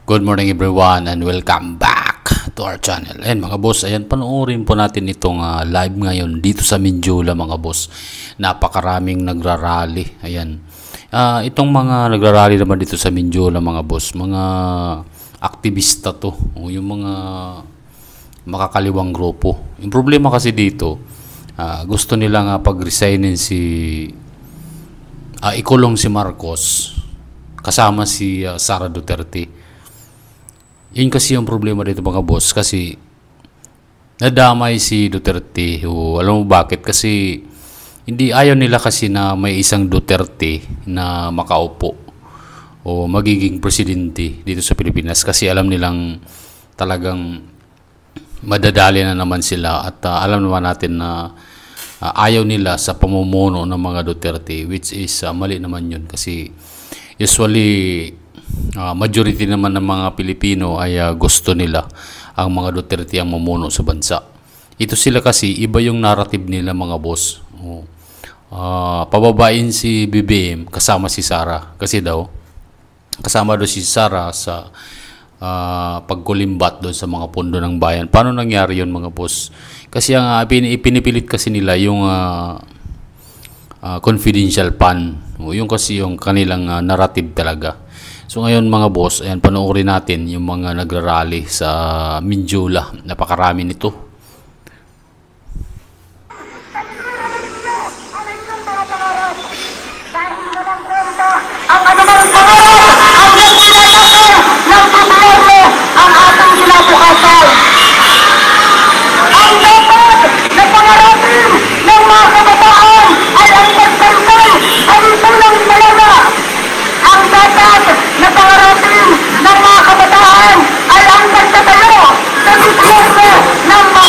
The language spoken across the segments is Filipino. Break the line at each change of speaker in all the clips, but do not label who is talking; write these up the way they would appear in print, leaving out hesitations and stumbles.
Good morning everyone and welcome back to our channel. Ayan mga boss, ayan panoorin po natin itong live ngayon dito sa Mindiola mga boss. Napakaraming nagrarally. Ayan. Itong mga nagrarally naman dito sa Mindiola mga boss, mga aktivista to. Yung mga makakaliwang grupo. Yung problema kasi dito, gusto nila nga pag-resignin ikulong si Marcos kasama si Sara Duterte. Yun kasi yung problema dito mga boss, kasi nadamay si Duterte. Alam mo bakit? Kasi hindi ayaw nila kasi na may isang Duterte na makaupo o magiging presidente dito sa Pilipinas, kasi alam nilang talagang madadali na naman sila at alam naman natin na ayaw nila sa pamumuno ng mga Duterte, which is mali naman yun kasi usually majority naman ng mga Pilipino ay gusto nila ang mga Duterte ang mamuno sa bansa. Ito sila kasi, iba yung narrative nila mga boss. Pababain si BBM kasama si Sara. Kasi daw, kasama daw si Sara sa pagkulimbat doon sa mga pundo ng bayan. Paano nangyari yun mga boss? Kasi ang ipinipilit kasi nila yung confidential fund. Yung kasi yung kanilang narrative talaga. So ngayon mga boss, ayan, panoorin natin yung mga nagrarally sa Mindiola. Napakarami nito.
Ang anumang pangarap, ang nagsinasako ng gobyerno ang ating kinabukasan. Ang dapat na pangarapin ng mga kabataan ay ang pagtantay ang pulang talaga. Ang dapat na pangarapin ng mga kabataan ay ang pagtatayo sa gobyerno ng mga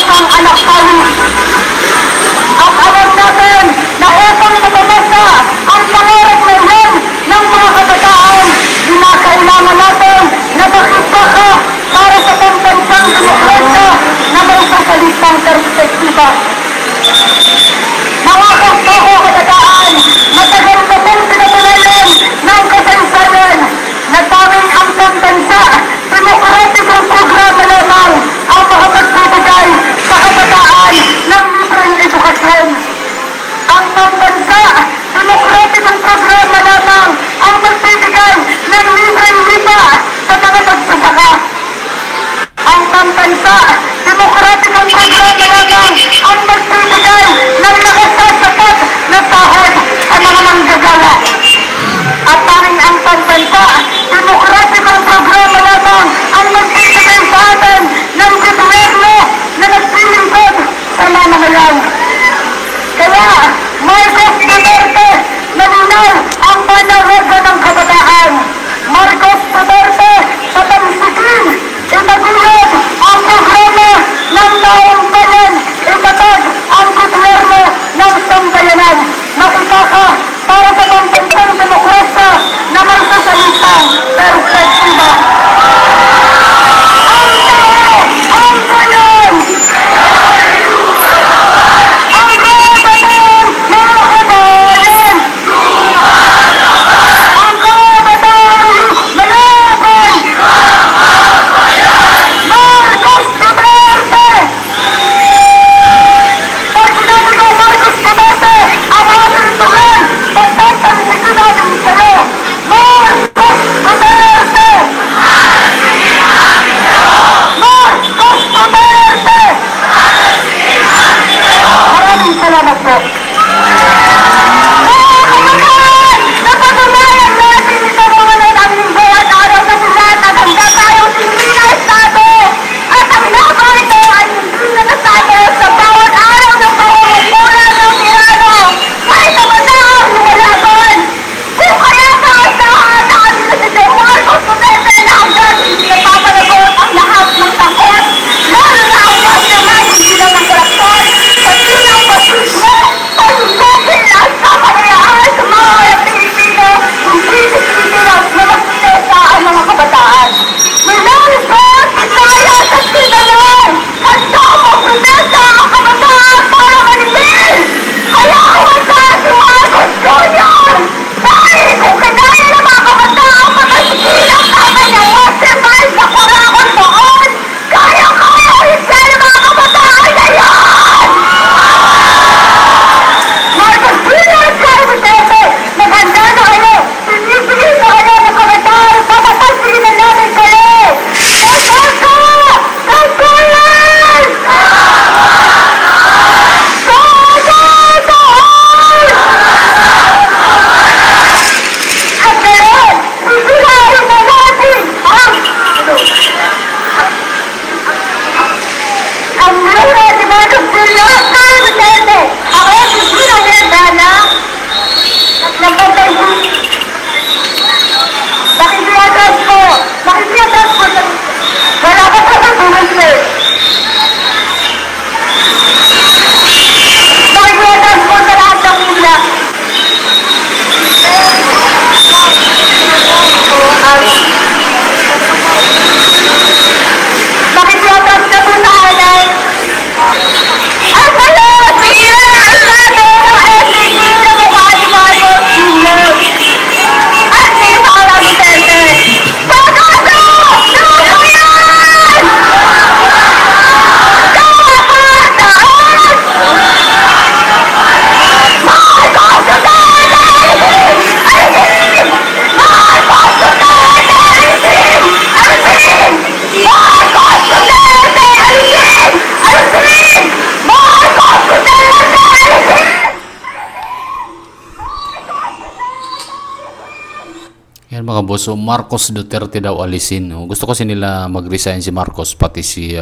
mga boss, so Marcos Duterte daw alisin. Gusto kasi nila mag-resign si Marcos pati si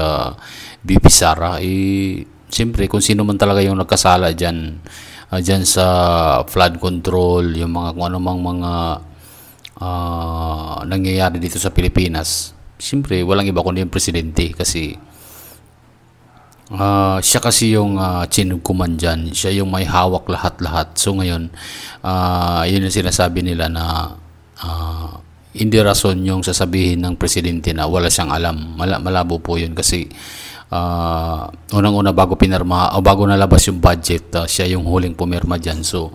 VP Sara. Siyempre kung sino man talaga yung nagkasala dyan sa flood control, yung mga kung anumang mga nangyayari dito sa Pilipinas. Siyempre walang iba kundi yung presidente kasi siya kasi yung chinugkuman dyan. Siya yung may hawak lahat-lahat. So ngayon, yun yung sinasabi nila na hindi rason yung sasabihin ng presidente na wala siyang alam. Malabo po yun kasi unang-una bago pinirma o bago nalabas yung budget, siya yung huling pumirma dyan. So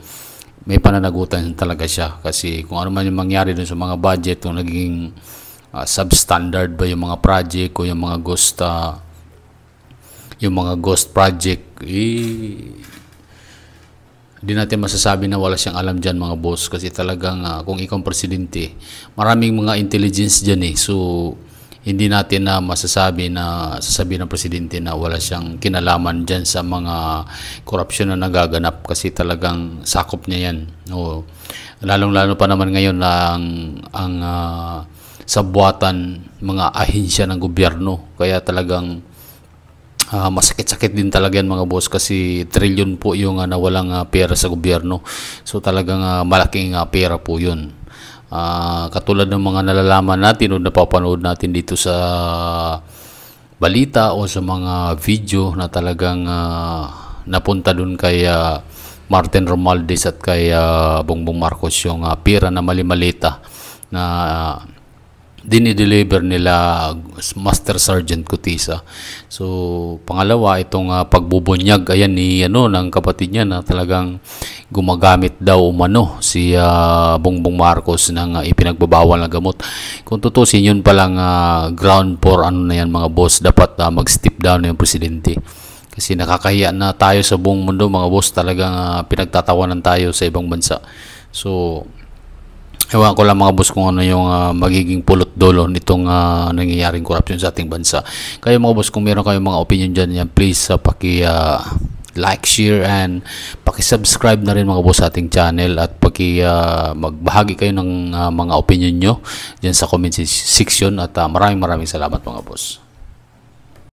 may pananagutan talaga siya kasi kung ano man yung mangyari dun sa mga budget, kung naging substandard ba yung mga project o yung mga ghost project, hindi natin masasabi na wala siyang alam dyan mga boss kasi talagang kung ikaw presidente, maraming mga intelligence dyan so hindi natin na sasabihin ng presidente na wala siyang kinalaman dyan sa mga korupsyon na nagaganap kasi talagang sakop niya yan. Lalong-lalo pa naman ngayon na ang sabuatan mga ahensya ng gobyerno, kaya talagang masakit-sakit din talaga yan mga boss kasi trilyon po yung nawalang pera sa gobyerno. So talagang malaking pera po yun. Katulad ng mga nalalaman natin o napapanood natin dito sa balita o sa mga video na talagang napunta dun kay Martin Romualdez at kay Bongbong Marcos yung pera na mali-malita na dinideliver nila Master Sergeant Cutisa. So pangalawa, itong pagbubunyag ayan ni ng kapatid niya na talagang gumagamit daw umano si Bongbong Marcos ng ipinagbabawal na gamot. Kung tutusin yun palang ground for na yan mga boss, dapat mag-step down na yung presidente. Kasi nakakahiya na tayo sa buong mundo mga boss, talagang pinagtatawanan tayo sa ibang bansa. So ewan ko lang mga boss kung ano yung magiging pulot dulo nitong nangyayaring korupsyon sa ating bansa. Kayo mga boss, kung meron kayong mga opinion dyan, please like, share, and paki-subscribe na rin mga boss sa ating channel at magbahagi kayo ng mga opinion nyo dyan sa comment section at maraming salamat mga boss.